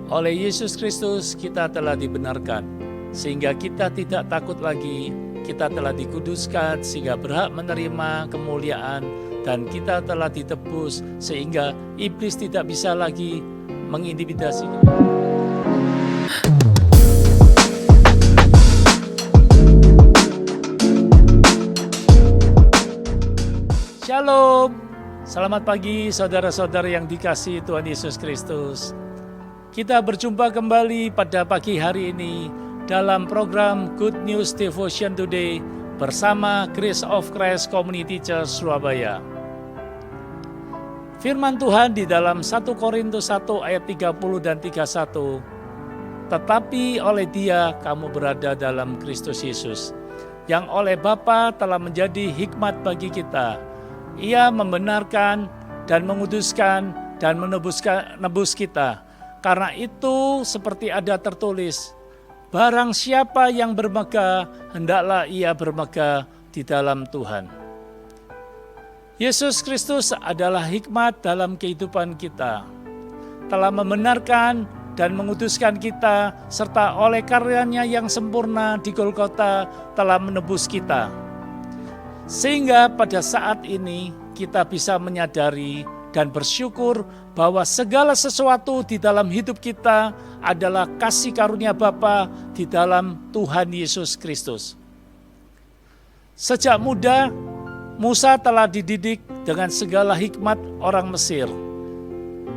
Oleh Yesus Kristus kita telah dibenarkan, sehingga kita tidak takut lagi. Kita telah dikuduskan sehingga berhak menerima kemuliaan, dan kita telah ditebus sehingga iblis tidak bisa lagi mengintimidasi kita. Shalom, selamat pagi saudara-saudara yang dikasihi Tuhan Yesus Kristus. Kita berjumpa kembali pada pagi hari ini dalam program Good News Devotion Today bersama Grace of Christ Community Church Surabaya. Firman Tuhan di dalam 1 Korintus 1 ayat 30 dan 31. Tetapi oleh Dia kamu berada dalam Kristus Yesus, yang oleh Bapa telah menjadi hikmat bagi kita. Ia membenarkan dan menguduskan dan menebus kita. Karena itu seperti ada tertulis, barang siapa yang bermegah, hendaklah ia bermegah di dalam Tuhan. Yesus Kristus adalah hikmat dalam kehidupan kita. Telah membenarkan dan menguduskan kita, serta oleh karyanya yang sempurna di Golgota telah menebus kita. Sehingga pada saat ini kita bisa menyadari dan bersyukur bahwa segala sesuatu di dalam hidup kita adalah kasih karunia Bapa di dalam Tuhan Yesus Kristus. Sejak muda, Musa telah dididik dengan segala hikmat orang Mesir.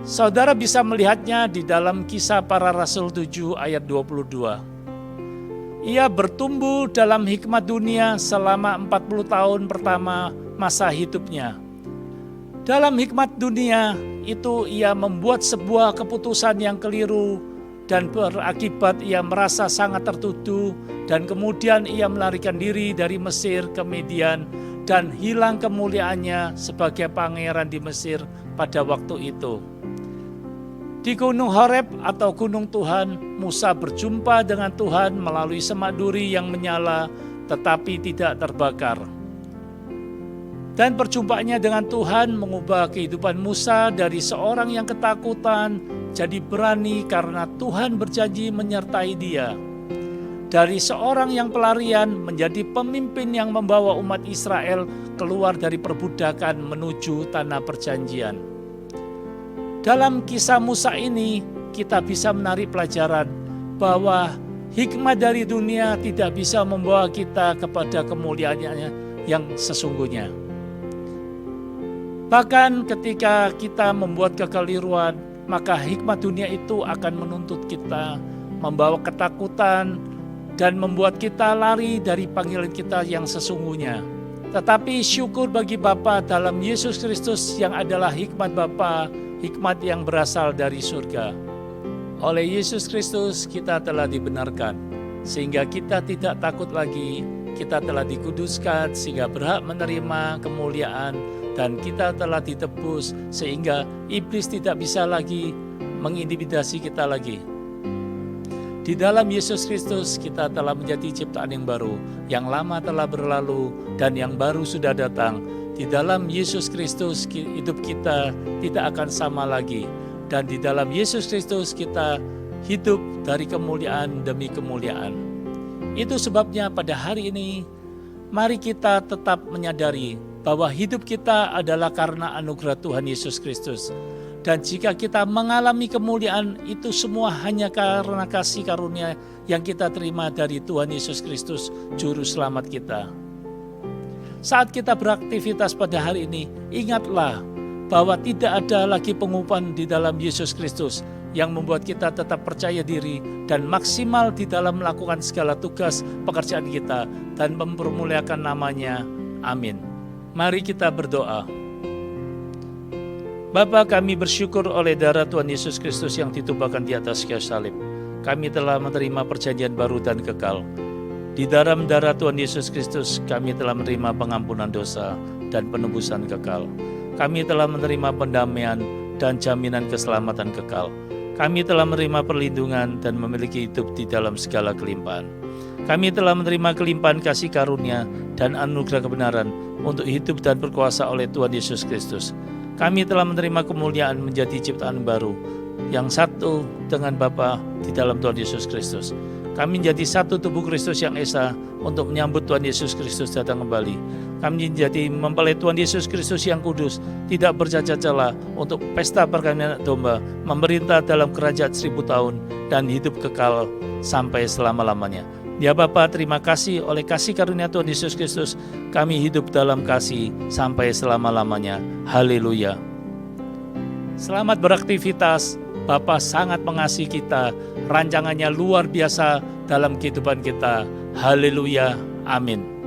Saudara bisa melihatnya di dalam Kisah Para Rasul 7 ayat 22. Ia bertumbuh dalam hikmat dunia selama 40 tahun pertama masa hidupnya. Dalam hikmat dunia itu ia membuat sebuah keputusan yang keliru dan berakibat ia merasa sangat tertuduh, dan kemudian ia melarikan diri dari Mesir ke Midian dan hilang kemuliaannya sebagai pangeran di Mesir pada waktu itu. Di Gunung Horeb atau Gunung Tuhan, Musa berjumpa dengan Tuhan melalui semak duri yang menyala tetapi tidak terbakar. Dan perjumpaannya dengan Tuhan mengubah kehidupan Musa dari seorang yang ketakutan jadi berani karena Tuhan berjanji menyertai dia. Dari seorang yang pelarian menjadi pemimpin yang membawa umat Israel keluar dari perbudakan menuju tanah perjanjian. Dalam kisah Musa ini kita bisa menarik pelajaran bahwa hikmat dari dunia tidak bisa membawa kita kepada kemuliaannya yang sesungguhnya. Bahkan ketika kita membuat kekeliruan, maka hikmat dunia itu akan menuntut kita, membawa ketakutan, dan membuat kita lari dari panggilan kita yang sesungguhnya. Tetapi syukur bagi Bapa dalam Yesus Kristus yang adalah hikmat Bapa, hikmat yang berasal dari surga. Oleh Yesus Kristus kita telah dibenarkan, sehingga kita tidak takut lagi. Kita telah dikuduskan sehingga berhak menerima kemuliaan, dan kita telah ditebus sehingga iblis tidak bisa lagi mengintimidasi kita lagi. Di dalam Yesus Kristus kita telah menjadi ciptaan yang baru, yang lama telah berlalu dan yang baru sudah datang. Di dalam Yesus Kristus hidup kita tidak akan sama lagi, dan di dalam Yesus Kristus kita hidup dari kemuliaan demi kemuliaan. Itu sebabnya pada hari ini mari kita tetap menyadari bahwa hidup kita adalah karena anugerah Tuhan Yesus Kristus. Dan jika kita mengalami kemuliaan, itu semua hanya karena kasih karunia yang kita terima dari Tuhan Yesus Kristus, Juru Selamat kita. Saat kita beraktivitas pada hari ini, ingatlah bahwa tidak ada lagi penghukuman di dalam Yesus Kristus yang membuat kita tetap percaya diri dan maksimal di dalam melakukan segala tugas pekerjaan kita dan mempermuliakan namanya. Amin. Mari kita berdoa. Bapa, kami bersyukur oleh darah Tuhan Yesus Kristus yang ditumpahkan di atas kayu salib. Kami telah menerima perjanjian baru dan kekal. Di dalam darah Tuhan Yesus Kristus kami telah menerima pengampunan dosa dan penebusan kekal. Kami telah menerima pendamaian dan jaminan keselamatan kekal. Kami telah menerima perlindungan dan memiliki hidup di dalam segala kelimpahan. Kami telah menerima kelimpahan kasih karunia dan anugerah kebenaran untuk hidup dan berkuasa oleh Tuhan Yesus Kristus. Kami telah menerima kemuliaan menjadi ciptaan baru yang satu dengan Bapa di dalam Tuhan Yesus Kristus. Kami menjadi satu tubuh Kristus yang esa untuk menyambut Tuhan Yesus Kristus datang kembali. Kami menjadi mempelai Tuhan Yesus Kristus yang kudus, tidak bercacat celah, untuk pesta perkawinan anak domba, memerintah dalam kerajaan 1000 tahun, dan hidup kekal sampai selama-lamanya. Ya Bapa, terima kasih oleh kasih karunia Tuhan Yesus Kristus, kami hidup dalam kasih sampai selama-lamanya. Haleluya. Selamat beraktivitas. Bapa sangat mengasihi kita, rancangannya luar biasa dalam kehidupan kita. Haleluya, amin.